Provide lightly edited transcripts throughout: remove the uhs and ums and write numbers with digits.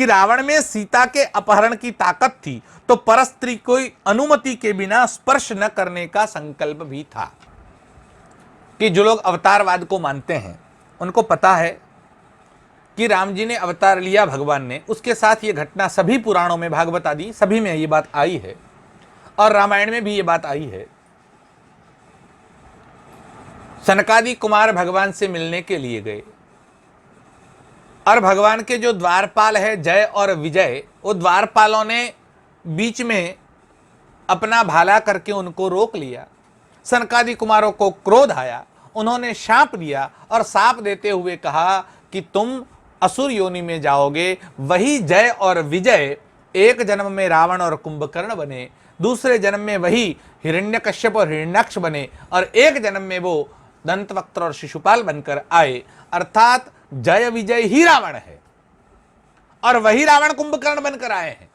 कि रावण में सीता के अपहरण की ताकत थी तो परस्त्री कोई अनुमति के बिना स्पर्श न करने का संकल्प भी था। कि जो लोग अवतारवाद को मानते हैं उनको पता है कि राम जी ने अवतार लिया, भगवान ने, उसके साथ ये घटना सभी पुराणों में, भागवत आदि सभी में ये बात आई है और रामायण में भी ये बात आई है। सनकादि कुमार भगवान से मिलने के लिए गए और भगवान के जो द्वारपाल है जय और विजय, वो द्वारपालों ने बीच में अपना भाला करके उनको रोक लिया। सनकादि कुमारों को क्रोध आया, उन्होंने शाप दिया और शाप देते हुए कहा कि तुम असुर योनि में जाओगे। वही जय और विजय एक जन्म में रावण और कुंभकर्ण बने, दूसरे जन्म में वही हिरण्यकश्यप और हिरण्याक्ष बने और एक जन्म में वो दंतवक्त्र और शिशुपाल बनकर आए। अर्थात जय विजय ही रावण है और वही रावण कुंभकर्ण बनकर आए हैं।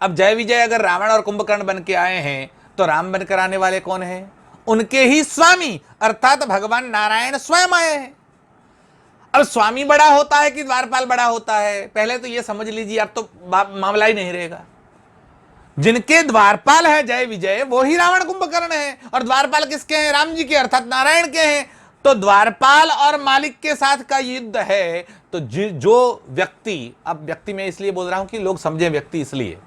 अब जय विजय अगर रावण और कुंभकर्ण बन के आए हैं तो राम बनकर आने वाले कौन हैं? उनके ही स्वामी अर्थात भगवान नारायण स्वयं आए हैं। अब स्वामी बड़ा होता है कि द्वारपाल बड़ा होता है, पहले तो ये समझ लीजिए, अब तो मामला ही नहीं रहेगा। जिनके द्वारपाल है जय विजय वो ही रावण कुंभकर्ण है और द्वारपाल किसके हैं? राम जी के अर्थात नारायण के हैं। तो द्वारपाल और मालिक के साथ का युद्ध है। तो जो व्यक्ति, अब व्यक्ति में इसलिए बोल रहा हूं कि लोग समझे व्यक्ति, इसलिए,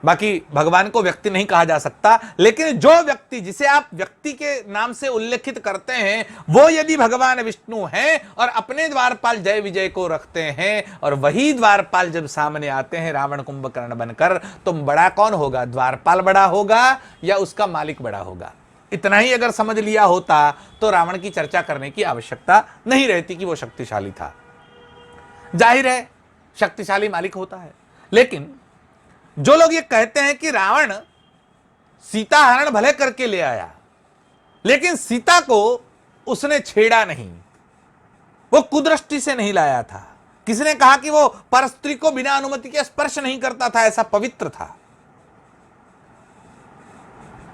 बाकी भगवान को व्यक्ति नहीं कहा जा सकता, लेकिन जो व्यक्ति जिसे आप व्यक्ति के नाम से उल्लेखित करते हैं वो यदि भगवान विष्णु हैं और अपने द्वारपाल जय विजय को रखते हैं और वही द्वारपाल जब सामने आते हैं रावण कुंभकर्ण बनकर, तो बड़ा कौन होगा? द्वारपाल बड़ा होगा या उसका मालिक बड़ा होगा? इतना ही अगर समझ लिया होता तो रावण की चर्चा करने की आवश्यकता नहीं रहती कि वो शक्तिशाली था। जाहिर है शक्तिशाली मालिक होता है। लेकिन जो लोग ये कहते हैं कि रावण सीता हरण भले करके ले आया लेकिन सीता को उसने छेड़ा नहीं, वो कुदृष्टि से नहीं लाया था। किसने कहा कि वो परस्त्री को बिना अनुमति के स्पर्श नहीं करता था, ऐसा पवित्र था?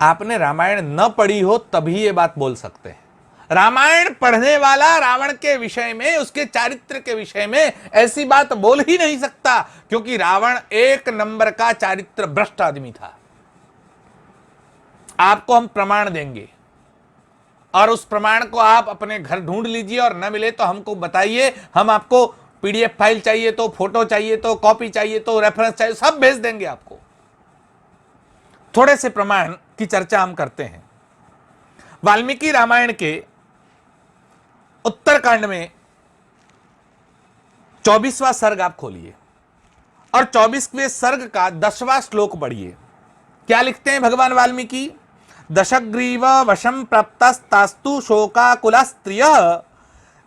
आपने रामायण न पढ़ी हो तभी ये बात बोल सकते हैं। रामायण पढ़ने वाला रावण के विषय में, उसके चारित्र के विषय में ऐसी बात बोल ही नहीं सकता, क्योंकि रावण एक नंबर का चारित्र भ्रष्ट आदमी था। आपको हम प्रमाण देंगे और उस प्रमाण को आप अपने घर ढूंढ लीजिए और न मिले तो हमको बताइए। हम आपको पीडीएफ फाइल चाहिए तो, फोटो चाहिए तो, कॉपी चाहिए तो, रेफरेंस चाहिए, सब भेज देंगे आपको। थोड़े से प्रमाण की चर्चा हम करते हैं। वाल्मीकि रामायण के उत्तरकांड में 24वां सर्ग आप खोलिए और 24वें सर्ग का 10वां श्लोक पढ़िए। क्या लिखते हैं भगवान वाल्मीकि? दशग्रीव वशम प्राप्तस्तास्तु शोकाकुला स्त्रियः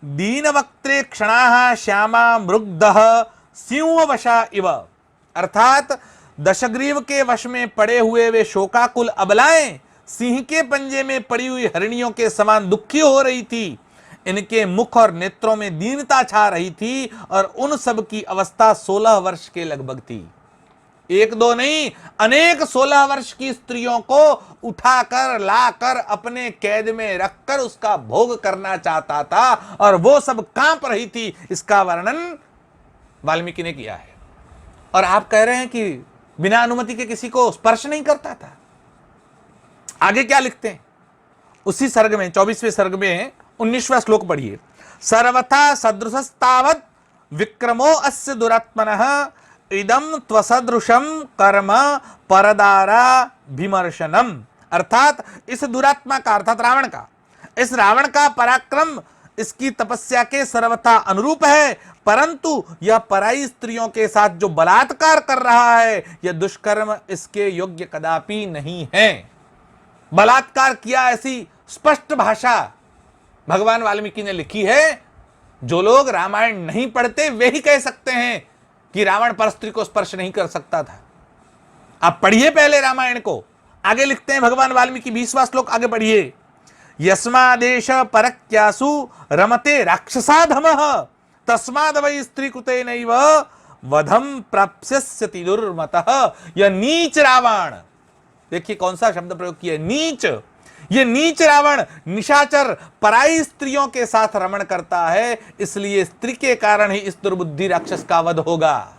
दीनवक्त्रे क्षणाः श्यामा मृग्धः सिंहवशा इव। अर्थात दशग्रीव के वश में पड़े हुए वे शोकाकुल अबलाएं सिंह के पंजे में पड़ी हुई हरिणियों के समान दुखी हो रही थी। इनके मुख और नेत्रों में दीनता छा रही थी और उन सब की अवस्था 16 वर्ष के लगभग थी। एक दो नहीं, अनेक 16 वर्ष की स्त्रियों को उठाकर लाकर अपने कैद में रखकर उसका भोग करना चाहता था और वो सब कांप रही थी। इसका वर्णन वाल्मीकि ने किया है। और आप कह रहे हैं कि बिना अनुमति के किसी को स्पर्श नहीं करता था। आगे क्या लिखते हैं उसी सर्ग में, 24वें सर्ग में 19वां श्लोक पढ़िए। सर्वथा सदृशस्तावत् विक्रमो अस्य दुरात्मनः इदम त्वसदृशम कर्म परदारा विमर्शनम। अर्थात इस दुरात्मा का, अर्थात रावण का, इस रावण का पराक्रम इसकी तपस्या के सर्वथा अनुरूप है, परंतु यह पराई स्त्रियों के साथ जो बलात्कार कर रहा है यह दुष्कर्म इसके योग्य कदापि नहीं है। बलात्कार किया, ऐसी स्पष्ट भाषा भगवान वाल्मीकि ने लिखी है। जो लोग रामायण नहीं पढ़ते वे ही कह सकते हैं कि रावण परस्त्री को स्पर्श नहीं कर सकता था। आप पढ़िए पहले रामायण को। आगे लिखते हैं भगवान वाल्मीकि, 20वां श्लोक आगे पढ़िए। यस्मादेश परक्यासु रमते राक्षसाधमः तस्माद् वै स्त्री कृतेनैव वधम प्राप्स्यति दुर्मतः। यह नीच रावण, देखिए कौन सा शब्द प्रयोग किया, नीच। ये नीच रावण निशाचर पराई स्त्रियों के साथ रमण करता है, इसलिए स्त्री के कारण ही इस दुर्बुद्धि राक्षस का वध होगा।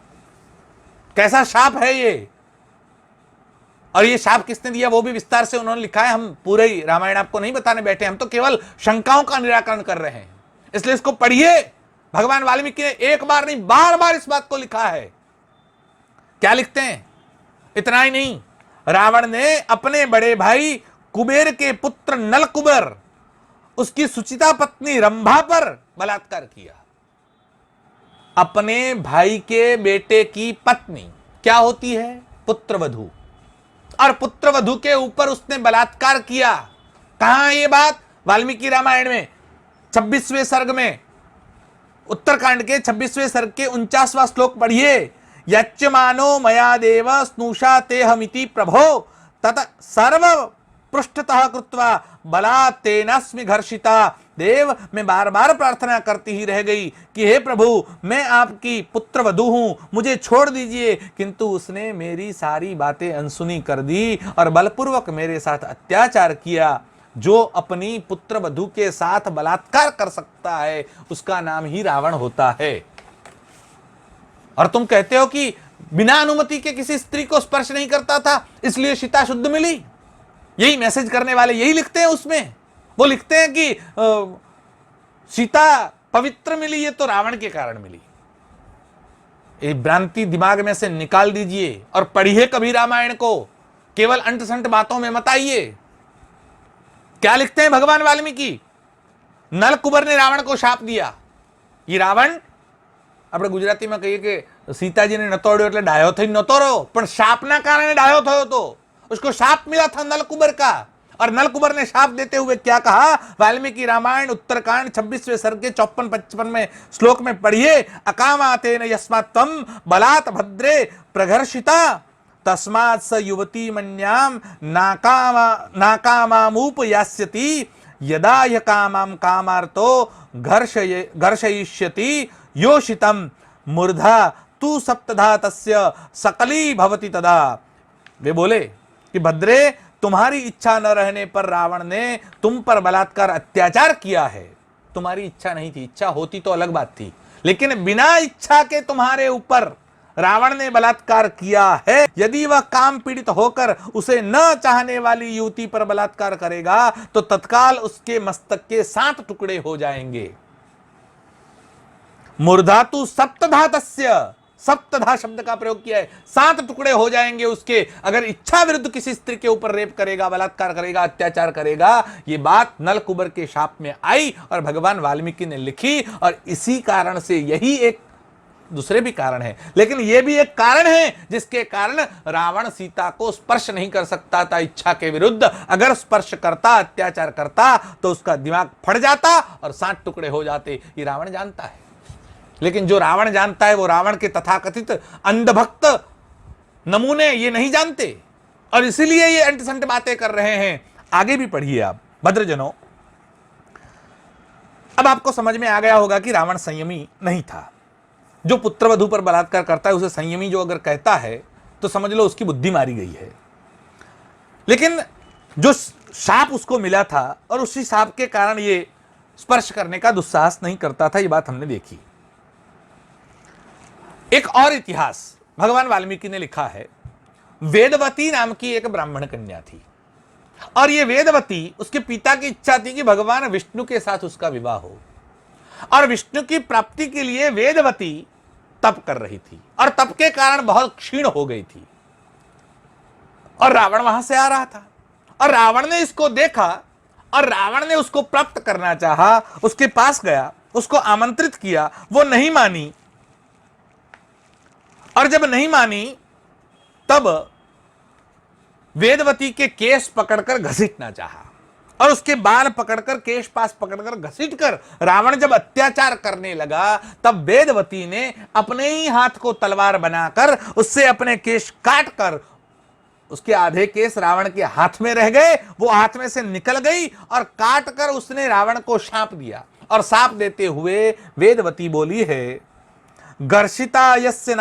कैसा शाप है ये, और ये शाप किसने दिया वो भी विस्तार से उन्होंने लिखा है। हम पूरे ही रामायण आपको नहीं बताने बैठे, हम तो केवल शंकाओं का निराकरण कर रहे हैं, इसलिए इसको पढ़िए। भगवान वाल्मीकि ने एक बार नहीं बार बार इस बात को लिखा है। क्या लिखते हैं? इतना ही नहीं, रावण ने अपने बड़े भाई कुबेर के पुत्र नल कुबर, उसकी सुचिता पत्नी रंभा पर बलात्कार किया। अपने भाई के बेटे की पत्नी क्या होती है? पुत्रवधू। और पुत्रवधू के ऊपर उसने बलात्कार किया। कहां ये बात? वाल्मीकि रामायण में 26वें सर्ग में, उत्तरकांड के 26वें सर्ग के 49वां श्लोक पढ़िए। यच्यमानो मया देव स्नुषा तेहमिति प्रभो तत सर्व पृष्ठतः कृत्वा बलात् तेनास्मि घर्षिता। देव, मैं बार बार प्रार्थना करती ही रह गई कि हे प्रभु, मैं आपकी पुत्रवधू हूं, मुझे छोड़ दीजिए, किंतु उसने मेरी सारी बातें अनसुनी कर दी और बलपूर्वक मेरे साथ अत्याचार किया। जो अपनी पुत्रवधू के साथ बलात्कार कर सकता है उसका नाम ही रावण होता है। और तुम कहते हो कि बिना अनुमति के किसी स्त्री को स्पर्श नहीं करता था, इसलिए सीता शुद्ध मिली। यही मैसेज करने वाले यही लिखते हैं उसमें। वो लिखते हैं कि सीता पवित्र मिली, ये तो रावण के कारण मिली। ये भ्रांति दिमाग में से निकाल दीजिए और पढ़िए कभी रामायण को, केवल अंट संट बातों में मत आइए। क्या लिखते हैं भगवान वाल्मीकि? नल कुबर ने रावण को शाप दिया। ये रावण, આપણે ગુજરાતીમાં કહીએ કે સીતાજીને નતો અડ્યો એટલે ડાયો થઈને નતો રહ્યો, પણ શાપના કારણે ડાયો થયો તો। उसको शाप मिला था नलकुबर का, और नलकुबर ने शाप देते हुए क्या कहा? वाल्मीकि रामायण उत्तरकांड 26वें सर्ग के 54-55 में श्लोक में पढ़िए। अकामातेन यस्मात् त्वं बलात् भद्रे प्रघर्षिता तस्मात् स युवती मन्याम नाकामामुपयास्यति यदा य कामां कामार्तो घर्षयिष्यति योषितम मूर्धा तू सप्तधा तस्य सकली भवति तदा। वे बोले कि भद्रे, तुम्हारी इच्छा न रहने पर रावण ने तुम पर बलात्कार अत्याचार किया है। तुम्हारी इच्छा नहीं थी, इच्छा होती तो अलग बात थी, लेकिन बिना इच्छा के तुम्हारे ऊपर रावण ने बलात्कार किया है। यदि वह काम पीड़ित होकर उसे न चाहने वाली युवती पर बलात्कार करेगा तो तत्काल उसके मस्तक के 7 टुकड़े हो जाएंगे। मूर्धातु सप्तधा तस्य, सप्तधा शब्द का प्रयोग किया है, 7 टुकड़े हो जाएंगे उसके, अगर इच्छा विरुद्ध किसी स्त्री के ऊपर रेप करेगा, बलात्कार करेगा, अत्याचार करेगा। ये बात नल कुबर के शाप में आई और भगवान वाल्मीकि ने लिखी। और इसी कारण से, यही एक दूसरे भी कारण है, लेकिन यह भी एक कारण है जिसके कारण रावण सीता को स्पर्श नहीं कर सकता था इच्छा के विरुद्ध। अगर स्पर्श करता, अत्याचार करता तो उसका दिमाग फट जाता और 7 टुकड़े हो जाते। ये रावण जानता है, लेकिन जो रावण जानता है वो रावण के तथाकथित अंधभक्त नमूने ये नहीं जानते, और इसीलिए ये अंटसंट बातें कर रहे हैं। आगे भी पढ़िए आप भद्रजनों। अब आपको समझ में आ गया होगा कि रावण संयमी नहीं था। जो पुत्रवधू पर बलात्कार करता है उसे संयमी जो अगर कहता है तो समझ लो उसकी बुद्धि मारी गई है। लेकिन जो शाप उसको मिला था और उसी शाप के कारण ये स्पर्श करने का दुस्साहस नहीं करता था, ये बात हमने देखी। एक और इतिहास भगवान वाल्मीकि ने लिखा है। वेदवती नाम की एक ब्राह्मण कन्या थी, और ये वेदवती, उसके पिता की इच्छा थी कि भगवान विष्णु के साथ उसका विवाह हो, और विष्णु की प्राप्ति के लिए वेदवती तप कर रही थी, और तप के कारण बहुत क्षीण हो गई थी। और रावण वहां से आ रहा था, और रावण ने इसको देखा, और रावण ने उसको प्राप्त करना चाहा, उसके पास गया, उसको आमंत्रित किया, वो नहीं मानी। और जब नहीं मानी तब वेदवती के केश पकड़कर घसीटना चाहा, और उसके बाल पकड़कर, केश पास पकड़कर घसीटकर रावण जब अत्याचार करने लगा तब वेदवती ने अपने ही हाथ को तलवार बनाकर उससे अपने केश काटकर, उसके आधे केस रावण के हाथ में रह गए, वो हाथ में से निकल गई, और काटकर उसने रावण को शाप दिया। और शाप देते हुए वेदवती बोली है, गर्षिता यस्य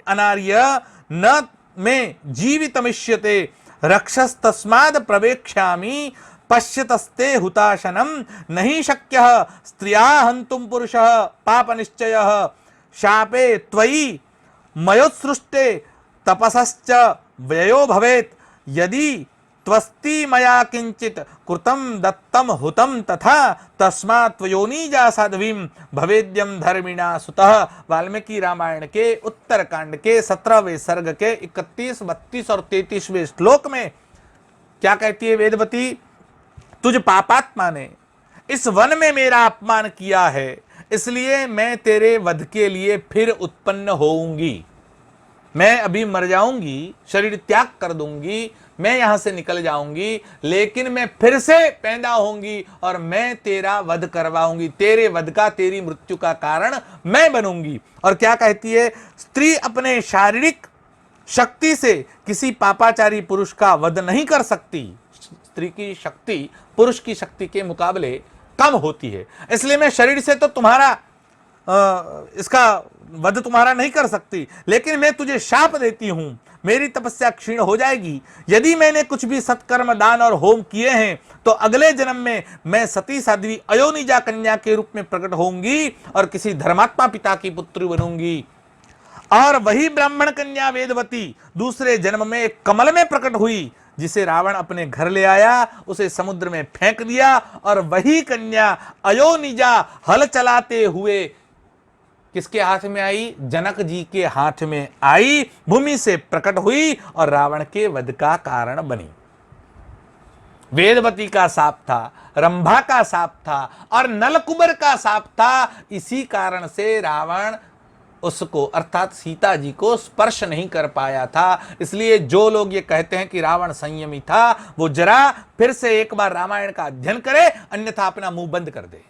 अनार्य न में जीवितमिष्यते रक्षस्तस्माद् प्रवेक्ष्यामि पश्यतस्ते हुताशनम नहीं शक्यः स्त्रिया हन्तुं पुरुषः पाप निश्चयः शापे त्वयि मयोत्सृष्टे तपसश्च व्ययो भवेत् यदि त्वस्ति मया किंचित कृतं दत्तम हुतम तथा तस्मात् त्वयोनिजा साध्वीं भवेद्यम धर्मिणा सुतः। वाल्मीकि रामायण के उत्तरकांड के 17वें सर्ग के 31, 32 और 33वें श्लोक में क्या कहती है वेदवती? तुझ पापात्मा ने इस वन में मेरा अपमान किया है, इसलिए मैं तेरे वध के लिए फिर उत्पन्न होऊंगी। मैं अभी मर जाऊंगी, शरीर त्याग कर दूंगी, मैं यहां से निकल जाऊंगी, लेकिन मैं फिर से पैदा होंगी और मैं तेरा वध करवाऊंगी। तेरे वध का, तेरी मृत्यु का कारण मैं बनूंगी। और क्या कहती है? स्त्री अपने शारीरिक शक्ति से किसी पापाचारी पुरुष का वध नहीं कर सकती। स्त्री की शक्ति पुरुष की शक्ति के मुकाबले कम होती है, इसलिए मैं शरीर से तो तुम्हारा इसका वध तुम्हारा नहीं कर सकती, लेकिन मैं तुझे शाप देती हूं, मेरी तपस्या क्षीण हो जाएगी। यदि मैंने कुछ भी सत्कर्म, दान और होम किए हैं तो अगले जन्म में मैं सती साध्वी अयोनिजा कन्या के रूप में प्रकट होंगी और किसी धर्मात्मा पिता की पुत्री बनूंगी। और वही ब्राह्मण कन्या वेदवती दूसरे जन्म में एक कमल में प्रकट हुई, जिसे रावण अपने घर ले आया, उसे समुद्र में फेंक दिया, और वही कन्या अयोनिजा हल चलाते हुए किसके हाथ में आई? जनक जी के हाथ में आई, भूमि से प्रकट हुई और रावण के वध का कारण बनी। वेदवती का साप था, रंभा का साप था और नलकुबर का साप था। इसी कारण से रावण उसको अर्थात सीता जी को स्पर्श नहीं कर पाया था। इसलिए जो लोग ये कहते हैं कि रावण संयमी था, वो जरा फिर से एक बार रामायण का अध्ययन करे, अन्यथा अपना मुंह बंद कर दे।